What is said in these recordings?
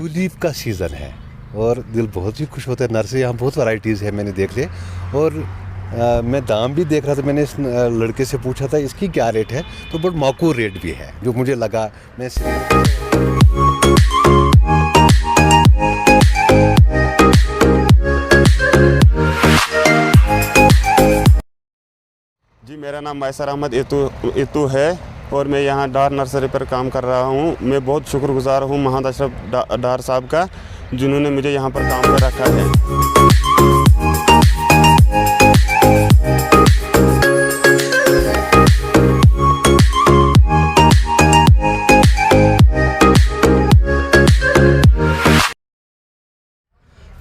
Tulip का season है और दिल बहुत ही खुश होता है। नर्सरी यहाँ बहुत वैरायटीज़ है, मैंने देख लिया। और मैं दाम भी देख रहा था, मैंने इस लड़के से पूछा था इसकी क्या रेट है, तो बहुत माकूल रेट भी है जो मुझे लगा। मैं जी, मेरा नाम मैसर अहमद इतू है और मैं यहाँ डार नर्सरी पर काम कर रहा हूँ। मैं बहुत शुक्रगुजार हूँ मोहम्मद अशरफ डार साहब का, जिन्होंने मुझे यहाँ पर काम कर रखा है।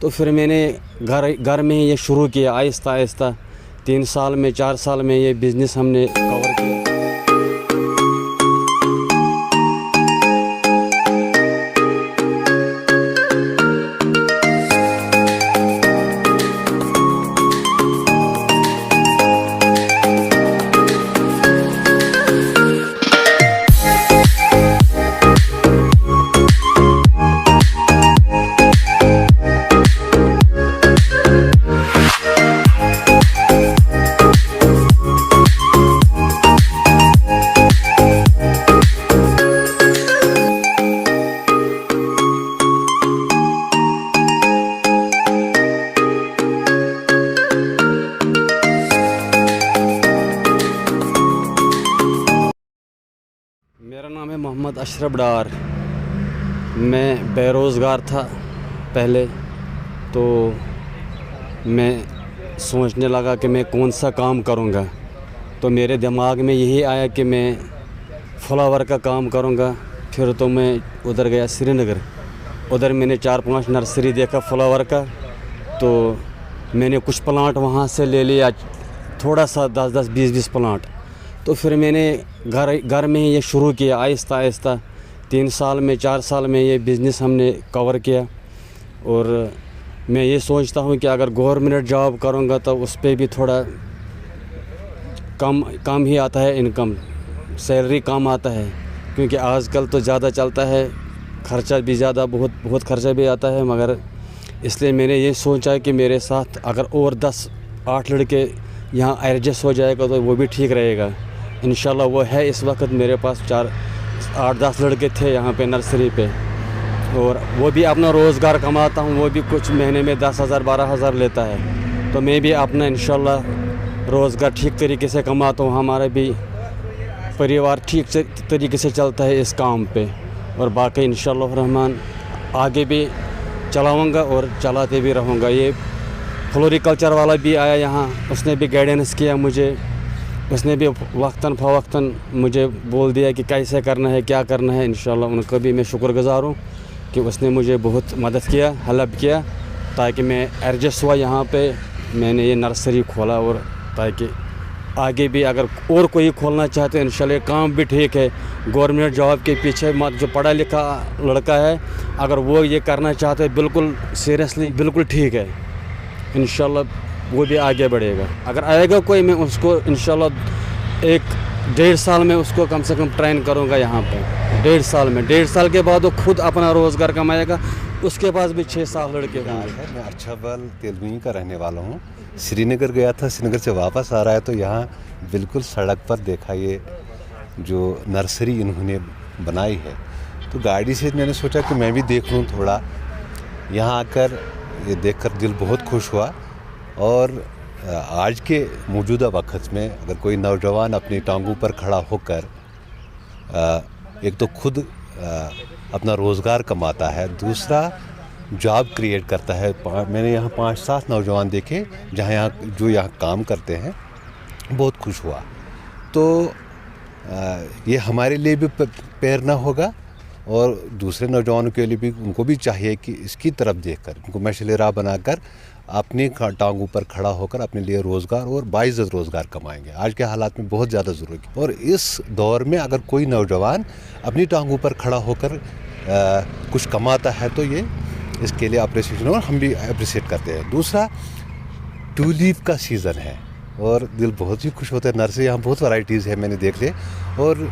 तो फिर मैंने घर में ही ये शुरू किया आहिस्ता आहिस्ता। 3 साल में 4 साल में ये बिज़नेस हमने कवर किया। मेरा नाम है मोहम्मद अशरफ डार। मैं बेरोज़गार था पहले, तो मैं सोचने लगा कि मैं कौन सा काम करूँगा। तो मेरे दिमाग में यही आया कि मैं फ्लावर का काम करूँगा। फिर तो मैं उधर गया श्रीनगर। उधर मैंने 4-5 नर्सरी देखा फ्लावर का, तो मैंने कुछ प्लांट वहाँ से ले लिया, थोड़ा सा 10-10, 20-20 प्लांट। तो फिर मैंने घर में ही ये शुरू किया आहिस्ता आहिस्ता। 3 साल में 4 साल में ये बिज़नेस हमने कवर किया। और मैं ये सोचता हूँ कि अगर गवर्नमेंट जॉब करूँगा तो उस पर भी थोड़ा कम ही आता है, इनकम सैलरी कम आता है, क्योंकि आजकल तो ज़्यादा चलता है, ख़र्चा भी ज़्यादा, बहुत ख़र्चा भी आता है। मगर इसलिए मैंने ये सोचा कि मेरे साथ अगर और 10-8 लड़के यहाँ एडजस्ट हो जाएगा तो वो भी ठीक रहेगा। इंशाल्लाह वो है। इस वक्त मेरे पास 8-10 लड़के थे यहाँ पे नर्सरी पे, और वो भी अपना रोज़गार कमाता हूँ। वो भी कुछ महीने में 10,000 12,000 लेता है, तो मैं भी अपना इंशाल्लाह रोज़गार ठीक तरीके से कमाता हूँ। हमारा भी परिवार ठीक तरीके से चलता है इस काम पे, और बाकी इंशाल्लाह रहमान आगे भी चलाऊँगा और चलाते भी रहूँगा। ये फ्लोरिकल्चर वाला भी आया यहाँ, उसने भी गाइडेंस किया मुझे। उसने भी वक्तन फ़वक्तन मुझे बोल दिया कि कैसे करना है, क्या करना है। इंशाल्लाह उनका भी मैं शुक्रगुज़ार हूँ कि उसने मुझे बहुत मदद किया, हेल्प किया, ताकि मैं एडजस्ट हुआ यहाँ पे। मैंने ये नर्सरी खोला, और ताकि आगे भी अगर और कोई खोलना चाहते हैं इंशाल्लाह काम भी ठीक है। गवर्नमेंट जॉब के पीछे मत, जो पढ़ा लिखा लड़का है अगर वो ये करना चाहते हैं बिल्कुल सीरियसली, बिल्कुल ठीक है। इंशाल्लाह वो भी आगे बढ़ेगा। अगर आएगा कोई, मैं उसको इंशाल्लाह 1-1.5 साल में उसको कम से कम ट्रेन करूँगा यहाँ पे। 1.5 साल में, 1.5 साल के बाद वो खुद अपना रोज़गार कमाएगा। उसके पास भी 6-7 लड़के होंगे। मैं अर्छावल तेलुगु का रहने वाला हूँ। श्रीनगर गया था, श्रीनगर से वापस आ रहा है तो यहाँ बिल्कुल सड़क पर देखा ये जो नर्सरी इन्होंने बनाई है, तो गाड़ी से मैंने सोचा कि मैं भी देख लूँ थोड़ा। यहाँ आकर ये देखकर दिल बहुत खुश हुआ। और आज के मौजूदा वक्त में अगर कोई नौजवान अपनी टांगों पर खड़ा होकर एक तो खुद अपना रोज़गार कमाता है, दूसरा जॉब क्रिएट करता है। मैंने यहाँ 5-7 नौजवान देखे जो यहाँ काम करते हैं, बहुत खुश हुआ। तो ये हमारे लिए भी प्रेरणा होगा, और दूसरे नौजवानों के लिए भी, उनको भी चाहिए कि इसकी तरफ देखकर उनको मशाल राह बनाकर अपनी टांगों पर खड़ा होकर अपने लिए रोज़गार और बाइज़्ज़त रोज़गार कमाएंगे। आज के हालात में बहुत ज़्यादा ज़रूरी है, और इस दौर में अगर कोई नौजवान अपनी टांगों पर खड़ा होकर कुछ कमाता है तो ये इसके लिए अप्रिसिएशन, और हम भी अप्रिसिएट करते हैं। दूसरा, ट्यूलिप का सीज़न है और दिल बहुत ही खुश होता है। नर्सरी यहाँ बहुत वैरायटीज़ है, मैंने देख लिया। और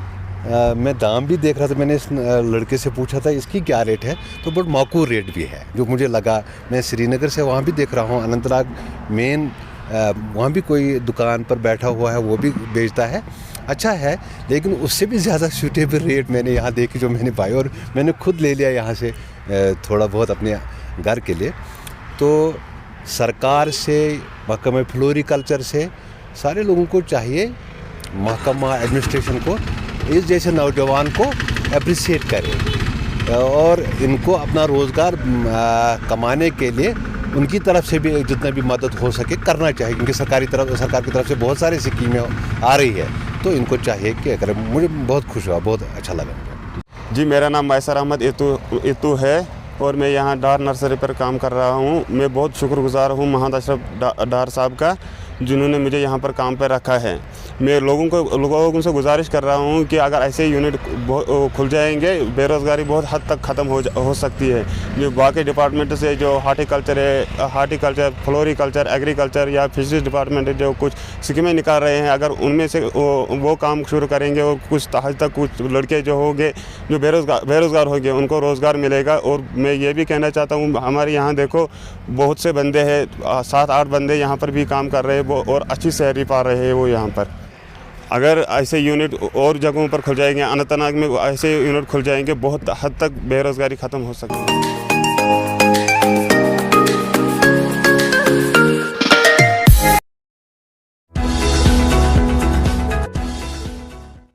मैं दाम भी देख रहा था, मैंने इस लड़के से पूछा था इसकी क्या रेट है, तो बहुत माकूल रेट भी है जो मुझे लगा। मैं श्रीनगर से वहाँ भी देख रहा हूँ, अनंतनाग मेन वहाँ भी कोई दुकान पर बैठा हुआ है, वो भी बेचता है, अच्छा है, लेकिन उससे भी ज़्यादा सूटेबल रेट मैंने यहाँ देखी जो मैंने पाई, और मैंने खुद ले लिया यहाँ से थोड़ा बहुत अपने घर के लिए। तो सरकार से, महकमा फ्लोरिकल्चर से, सारे लोगों को चाहिए, महकमा एडमिनिस्ट्रेशन को इस जैसे नौजवान को अप्रिशिएट करे और इनको अपना रोज़गार कमाने के लिए उनकी तरफ से भी जितना भी मदद हो सके करना चाहिए, क्योंकि सरकार की तरफ से बहुत सारी स्कीमें आ रही है, तो इनको चाहिए कि करें। मुझे बहुत खुश हुआ, बहुत अच्छा लगा। जी, मेरा नाम मैसर अहमद इतू है और मैं यहाँ डार नर्सरी पर काम कर रहा हूँ। मैं बहुत शुक्रगुजार हूँ मोहम्मद अशरफ डार साहब का, जिन्होंने मुझे यहाँ पर काम पर रखा है। मैं लोगों से गुजारिश कर रहा हूँ कि अगर ऐसे यूनिट खुल जाएंगे, बेरोज़गारी बहुत हद तक ख़त्म हो सकती है। जो बाकी डिपार्टमेंट से जो हार्टिकल्चर, फ्लोरिकल्चर, एग्रीकल्चर या फिशरीज डिपार्टमेंट जो कुछ स्कीमें निकाल रहे हैं, अगर उनमें से वो काम शुरू करेंगे और कुछ हद तक कुछ लड़के जो होंगे जो बेरोज़गार होंगे उनको रोज़गार मिलेगा। और मैं ये भी कहना चाहता हूँ, हमारे यहाँ देखो बहुत से बंदे हैं, 7-8 बंदे यहाँ पर भी काम कर रहे हैं वो, और अच्छी सैलरी पा रहे हैं वो यहाँ पर। अगर ऐसे यूनिट और जगहों पर खुल जाएंगे, अनंतनाग में ऐसे यूनिट खुल जाएंगे, बहुत हद तक बेरोज़गारी ख़त्म हो सकती है।